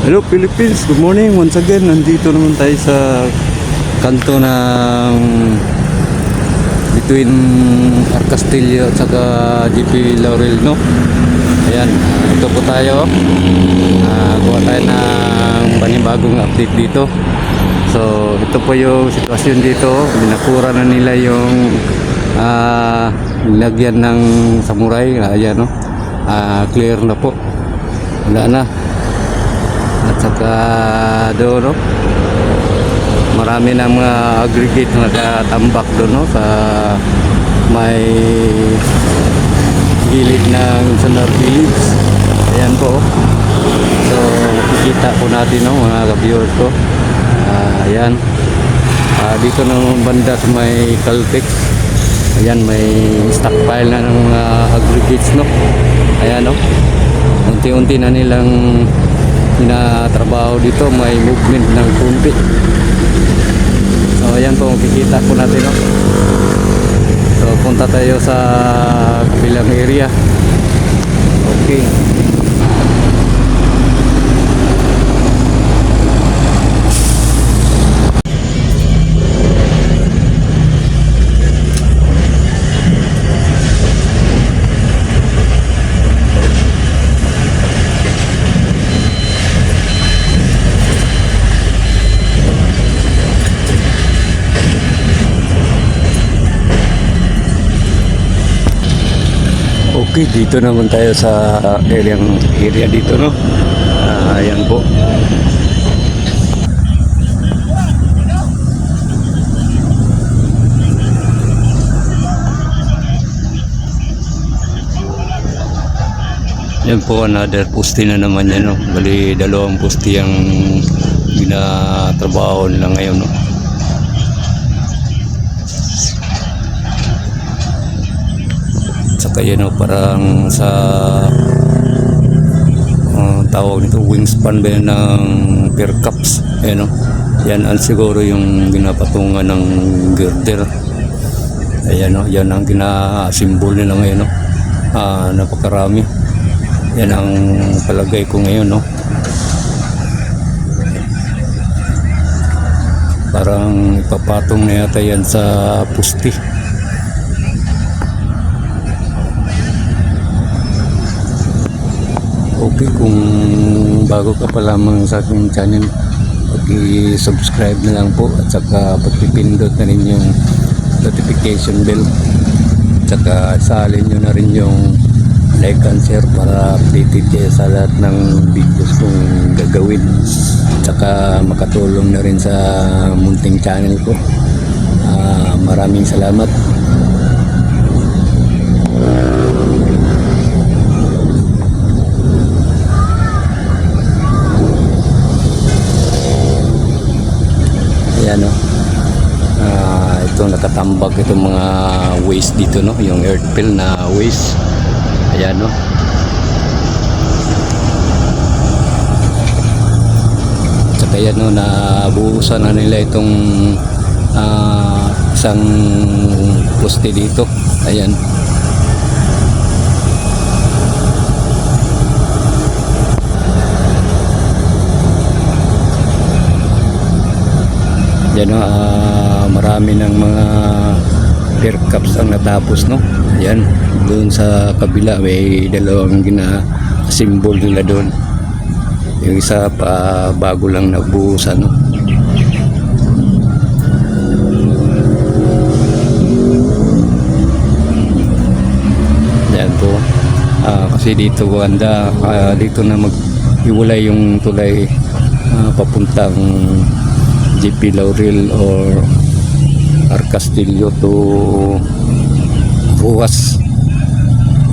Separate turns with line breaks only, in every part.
Hello Philippines, good morning once again. Nandito naman tayo sa kanto ng between Arcastillo at saka GP Laurel, no? Ayan, ito po tayo. Gawa tayo ng panibagong update dito. So ito po yung sitwasyon dito. Binakura na nila yung lagyan ng samurai. Ayan, no? Clear na po, wala na. At saka doon, no, marami na mga aggregate na nakatambak doon, no, sa may gilid ng Sonar Village. Ayan po. So makikita po natin, no, mga ka-viewers ko. Ayan, dito ng banda sa may Caltex. Ayan, may stockpile na ng mga aggregates, no. Ayan, no, unti-unti na nilang trabaho dito, may movement ng kunti. So ayan po, makikita po natin, no? So punta tayo sa kabilang area. Okay. Okay, dito naman tayo sa area dito, no. Ayan po. Yan po, another poste na naman yan, no. Bali, dalawang poste ang ginatrabaho nila ngayon, no. Kaya, no, parang sa tawag nito, wingspan ba yan ng pier caps. Ayan, no? Yan ang siguro yung ginapatungan ng girder. Ayan, no? Yan ang ginasimbol nila ngayon, no? Napakarami. Yan ang palagay ko ngayon, no? Parang ipapatong na yata yan sa pusti. Okay, kung bago ka pa lamang sa aking channel, pag-i-subscribe na lang po at saka pag-pindot na rin yung notification bell at saka salin nyo na rin yung like and share para updated kayo sa lahat ng videos kong gagawin at saka makatulong na rin sa munting channel ko. Maraming salamat. Ayan, no. Ito nakatambak itong mga waste dito, no, yung earthfill na waste. Ayan, no. Tsaka yan, no, nabuhusan na nila itong isang poste dito. Ayan. Yan, no, marami ng mga pier caps ang natapos, no. Ayan, doon sa kabila may dalawang gina-symbol nila doon. Yung isa pa bago lang nabuhusan, no. Ayan po. Kasi dito banda, dito na mag-iwalay yung tulay papuntang GP Laurel or Arcastillo to Ruas.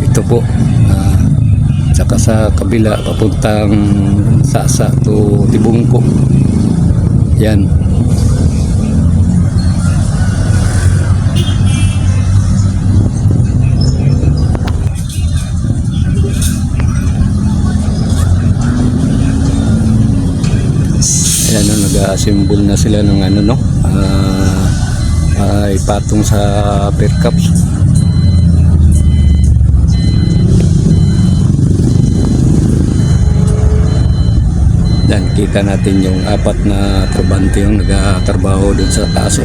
Ito po, saka sa kabila papuntang Sasa to Tibungko. Yan. Ayan, no, nag-assemble na sila ng ano, no, ipatong sa pier caps. Yan. makikita natin yung apat na trabante yung nagatrabaho dun sa taso.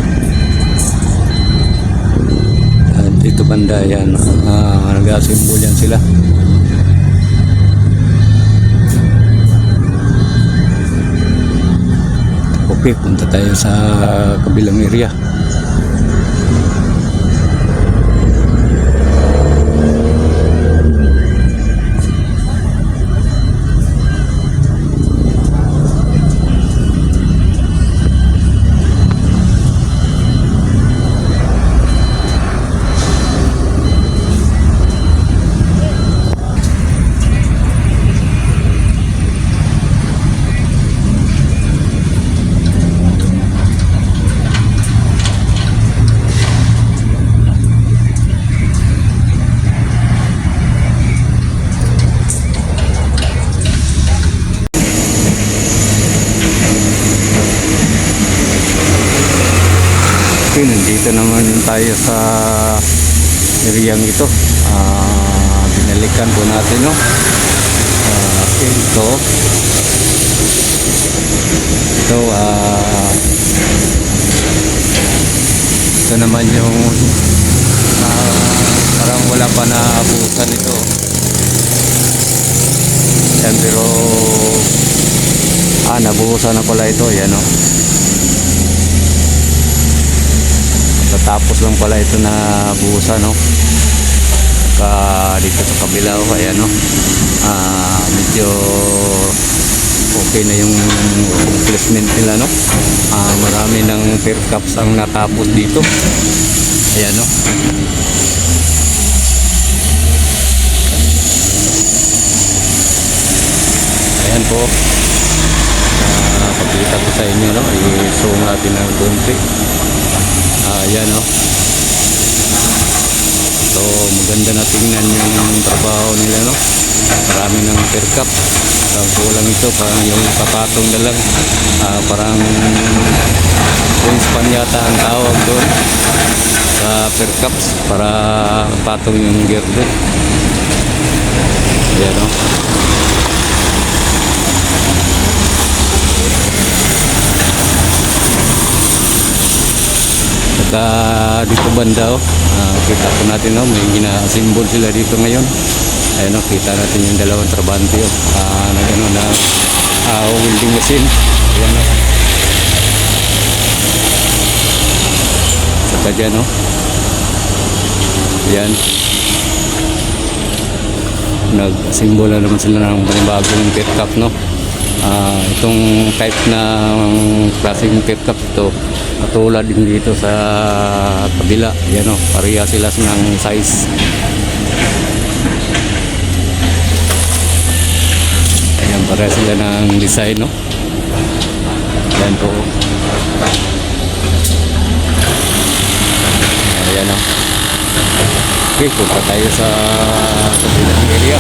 At dito banda yan, nag-assemble yan sila. Okay, punta tayo sa kabilang area. Okay, nandito naman tayo sa areang ito. Binalikan po natin, no? Okay, ito naman yung parang wala pa na abusan ito. Yan, pero nabuhusan na pala ito. Yan, no? Tapos lang pala ito na buhusan, no? Dito sa kabila, ayan, no? Medyo okay na yung placement nila, no? Marami ng pair caps ang natapos dito. Ayan, no? Ayan po. Pagkita ko sa inyo, no? I-zoom natin ng konti. Ayan, no? So maganda na tingnan yung trabaho nila, no? Marami ng pair cap. Kulang ito, parang yung papatong na lang. Parang wingspan yata ang tawag doon sa pair caps para patong yung gear doon. Ayan, no? Dito banda, kita po natin, no? May gina-assemble sila dito ngayon. Ayun, no? Kita natin yung dalawang trabante, na welding machine. Ayan, no? Saka dyan, no? Ayan, nag-assemble na naman sila ng panibagong pair cap, no? Itong type ng klaseng pair cap ito, katulad din dito sa kabila. Yan, o, pareha sila ng size. Ayan, pareha sila ng design, no? Ayan po. Ayan, o. Okay, punta tayo sa kabilang area.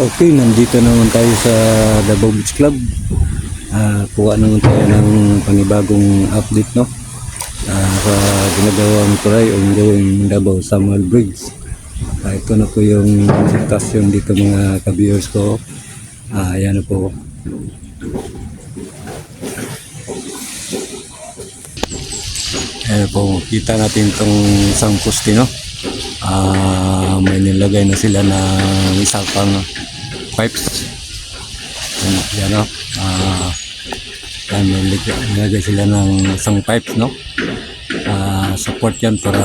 Okay, nandito naman tayo sa Davao Beach Club. Kuha naman tayo ng panibagong update, no? Sa ginagawang tulay o gawing Davao Samuel Bridge. Ito na po yung sitwasyon dito mga ka-viewers ko. Ayan na po. Ayan po, kita natin itong isang poste, no? May nilagay na sila na isang pang pipes. Yan, no? May nilagay sila ng isang pipes, no? Support yan para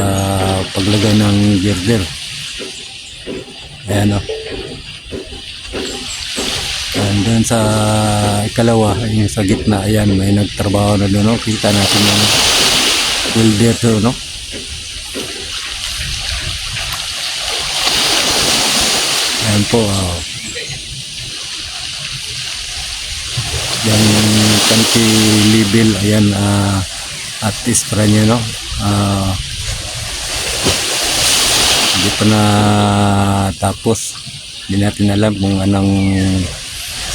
paglagay ng girder. Ayan, no? And then sa ikalawa, yung sa gitna, ayan, may nagtrabaho na doon, no? Kita natin yung welder to, no? Ayan po, yung kanti level, ayan, at least para nyo, no? Hindi pa na tapos. Hindi natin alam kung anong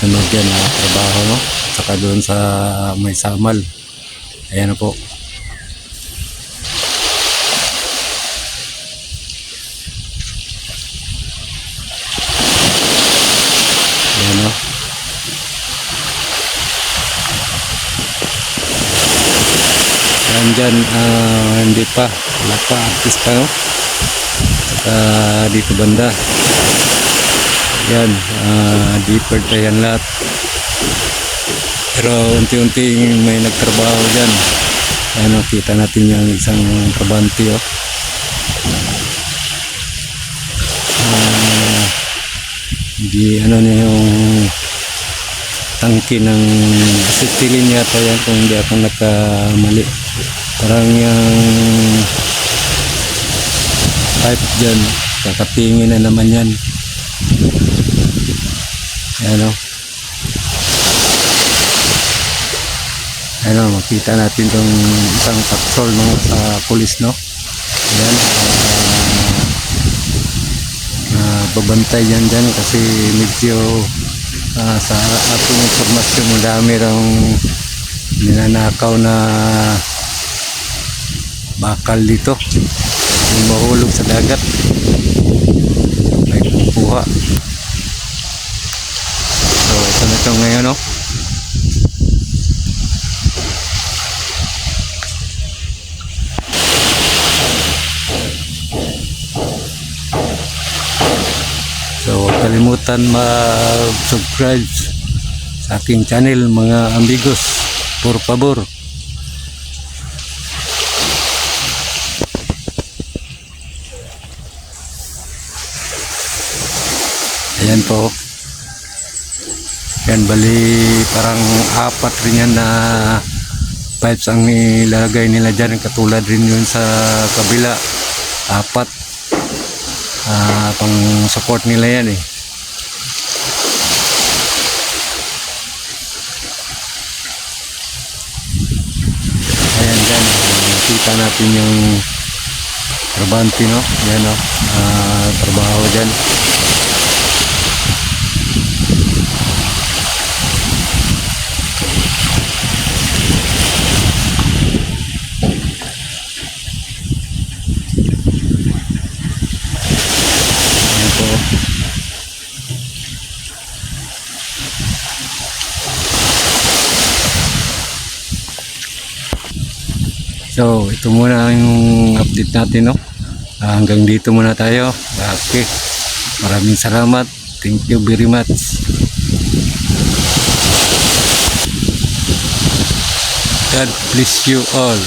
sunod yan na trabaho, no? Saka doon sa may samal. Ayan po. Ayan, no? Ayan dyan, hindi pa. Wala pa, artist pa, no? Saka dito banda. Yan, deeper pa yan lahat. Pero unti-unti may nagtrabaho dyan. Ano, kita natin yung isang trabante, oh. Di ano niya yung tangke ng acetylene yata yan kung hindi ako nakamali. Parang yung pipe dyan, kakatingin na naman yan. Ayan, o. Ayan, o, makita natin itong isang patrol, no, sa pulis, no. Ayan, babantay yan dyan kasi medyo sa ating informasyon madami rang ninanakaw na bakal dito, yung mahulog sa dagat, may kukuha. So ito na ito ngayon, no? So huwag kalimutan mag-subscribe sa aking channel mga amigos, por favor. Ayan po. Yan, bali parang apat rin yan na pipes ang ilalagay nila dyan, katulad rin yun sa kabila, apat. Pang support nila yan, eh. Ayan dyan, nakita natin yung trabante, no? Yan, no? Trabaho dyan. So ito muna yung update natin, no? Hanggang dito muna tayo. Okay, maraming salamat, thank you very much. God bless you all.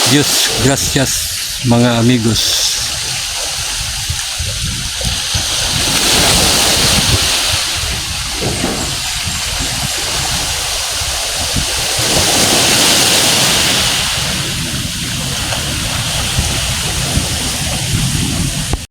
Diyos gracias mga amigos.